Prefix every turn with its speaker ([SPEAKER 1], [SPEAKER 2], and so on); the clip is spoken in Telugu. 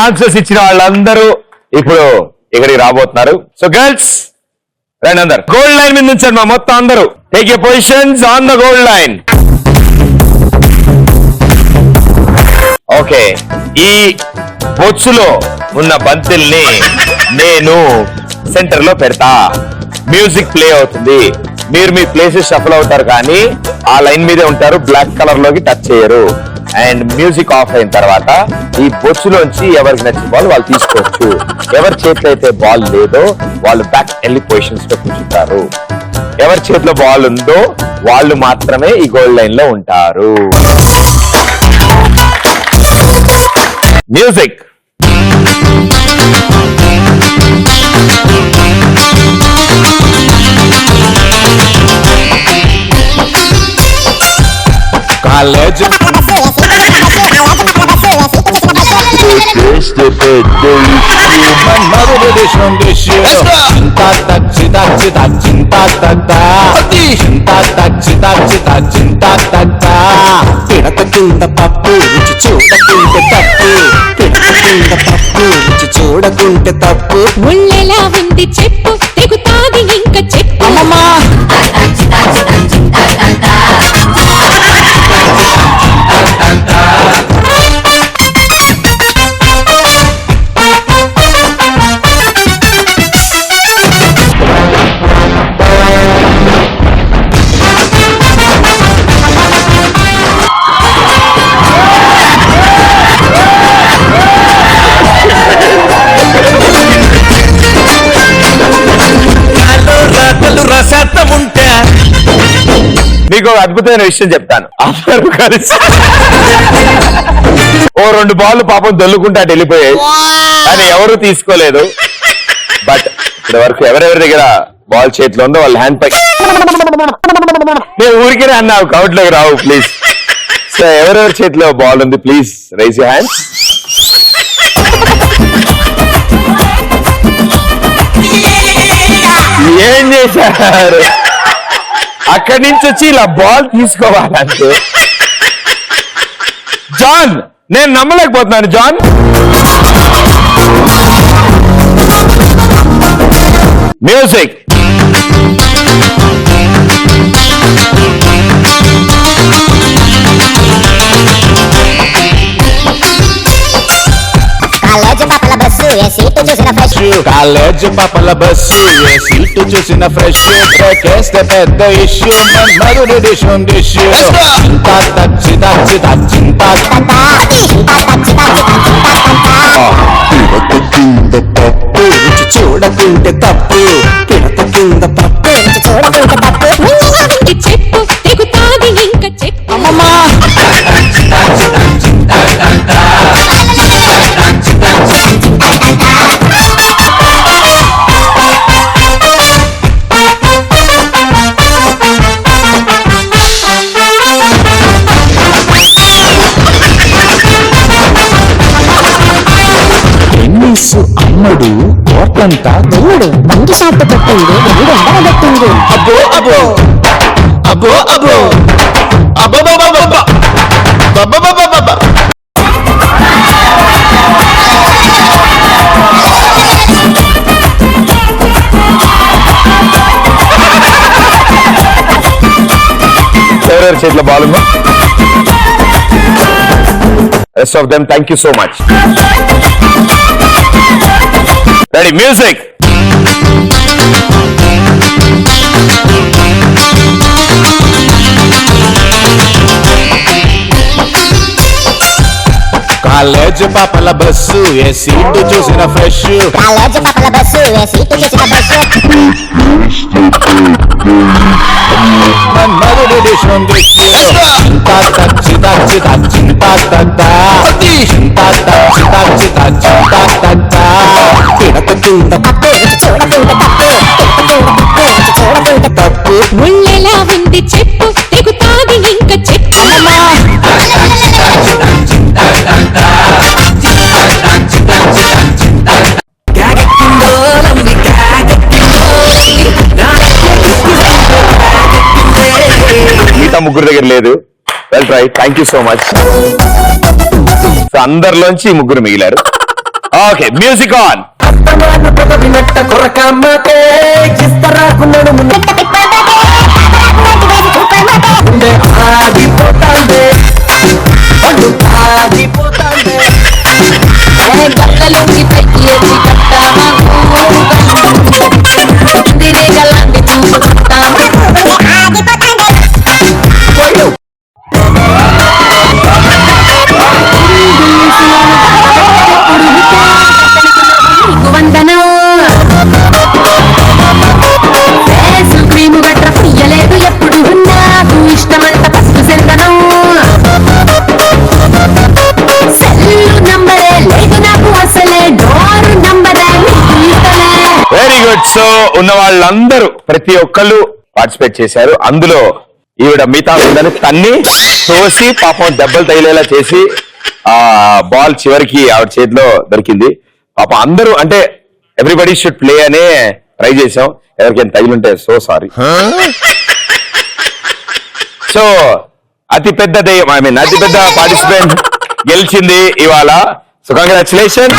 [SPEAKER 1] ఆన్సర్స్ ఇచ్చిన వాళ్ళందరూ ఇప్పుడు ఇక్కడికి రాబోతున్నారు. సో గర్ల్స్ రండి, అందరు గోల్డ్ లైన్ మీద ఉంచండి. మా మొత్తం అందరూ take you positions on the gold line. Okay, ఈ బొచ్చులో ఉన్న బంతిల్ని నేను సెంటర్ లో పెడతా. మ్యూజిక్ ప్లే అవుతుంది. మీరు మీ ప్లేసెస్ షఫల్ అవుతారు, కానీ ఆ లైన్ మీదే ఉంటారు. బ్లాక్ కలర్ లోకి టచ్ చేయరు. అండ్ మ్యూజిక్ ఆఫ్ అయిన తర్వాత ఈ బొచ్చులోంచి ఎవరికి నచ్చిన బాల్ వాళ్ళు తీసుకోవచ్చు. ఎవరి చేతిలో అయితే బాల్ లేదో వాళ్ళు బ్యాక్ వెళ్ళి పొజిషన్స్ లో కూర్చుంటారు. ఎవరి చేతిలో బాల్ ఉందో వాళ్ళు మాత్రమే ఈ గోల్డ్ లైన్ లో ఉంటారు. మ్యూజిక్.
[SPEAKER 2] కాలేజ్ పిడత కింద పప్పు రుచి చూడకుంటే తప్పు. పిడత కింద పప్పు రుచి చూడకుంటే తప్పు.
[SPEAKER 3] ముళ్ళెలా ఉంది చెప్పు, తెగుతాది ఇంకా చెప్పు.
[SPEAKER 2] అమ్మమ్మా
[SPEAKER 1] మీకు ఒక అద్భుతమైన విషయం చెప్తాను. అందరూ కలిసి ఓ 2 బాల్ పాపం దొల్లుకుంటే అటు వెళ్ళిపోయాయి, కానీ ఎవరు తీసుకోలేదు. బట్ ఇప్పటి వరకు ఎవరెవరి దగ్గర బాల్ చేతిలో ఉందో వాళ్ళ హ్యాండ్ పై నేను ఊరికే అన్నావు, కౌంట్ లోకి రావు ప్లీజ్. సో ఎవరెవరి చేతిలో బాల్ ఉంది ప్లీజ్ రైజ్ యువర్ హ్యాండ్స్. ఏం చేశారు? అక్కడి నుంచి వచ్చి ఇలా బాల్ తీసుకోవాలంటే జాన్, నేను నమ్మలేకపోతున్నాను జాన్. మ్యూజిక్.
[SPEAKER 2] కాలేజ్ పాపల బస్సు ఏ సీటు చూసిన ఫ్రెష్. బ్రేకేస్తే పెద్ద ఇష్యూ. మధుడి డిష్ ఇష్యూ. తచ్చి తచ్చి తచ్చింత పిడత కింద పప్పు రుచి చూడకుంటే తప్పు. పిడత కింద పప్పు రుచి చూడకుంటే తప్పు.
[SPEAKER 3] చెప్పు, తెగుతాది ఇంకా చెప్పు.
[SPEAKER 2] అమ్మమ్మా అమ్మడు కోట్లంతా దేవుడు బంగి షాట్ పెట్టింది. దేవుడు ఎండబెట్టింది. అబ్బో అబ్బో అబ్బో అబ్బో అబ్బో
[SPEAKER 1] ఎవరెవరి చేతిలో బాల్ ఉందో rest of them thank you so much. Ready, music.
[SPEAKER 2] College పాపల బస్సు ఏ సీటు చూసిన ఫ్రెష్.
[SPEAKER 4] కాలేజ్ పాపల బస్సు ఏ సీటు చూసిన ఫ్రెష్.
[SPEAKER 2] మధుడి డిష్ తచ్చి తచ్చి తచ్చింత తచ్చి తచ్చి తచ్చింత పిడత కింద పప్పు రుచి చూడకుంటే తప్పు. చూడకుంటే తప్పు.
[SPEAKER 3] ముళ్ళెలా ఉంది చెప్పు, తెగుతాది ఇంకా చెప్పు.
[SPEAKER 1] మిగతా ముగ్గురు దగ్గర లేదు. Well try, thank you so much. అందరిలోంచి ముగ్గురు మిగిలారు. Okay music on.
[SPEAKER 3] గల్లలోకి పైకి ఎత్తి కట్టామా తిరేగలాంటి చూపుకుంటామా వందనం ఫేసు క్రీము గట్ర పుయ్యలేదు ఎప్పుడు నాకు ఇష్టమంట పసుపు సెందనం సెల్లు నంబరే లేదు నాకు అసలే డోరు నంబరే
[SPEAKER 1] వెరీ గుడ్. సో ఉన్న వాళ్ళందరూ ప్రతి ఒక్కళ్ళు పార్టిసిపేట్ చేశారు. అందులో ఈవిడ మిగతా ఉందని తన్ని తోసి పాపం దెబ్బలు తగిలేలా చేసి ఆ బాల్ చివరికి ఆవిడ చేతిలో దొరికింది. పాపం అందరూ అంటే ఎవ్రీబడి షుడ్ ప్లే అనే ట్రై చేసాం. ఎవరికైనా తగిలింటే సో సారీ. సో అతి పెద్ద దెయ్యం అతి పెద్ద పార్టిసిపెంట్ గెలిచింది ఇవాళ. So congratulation.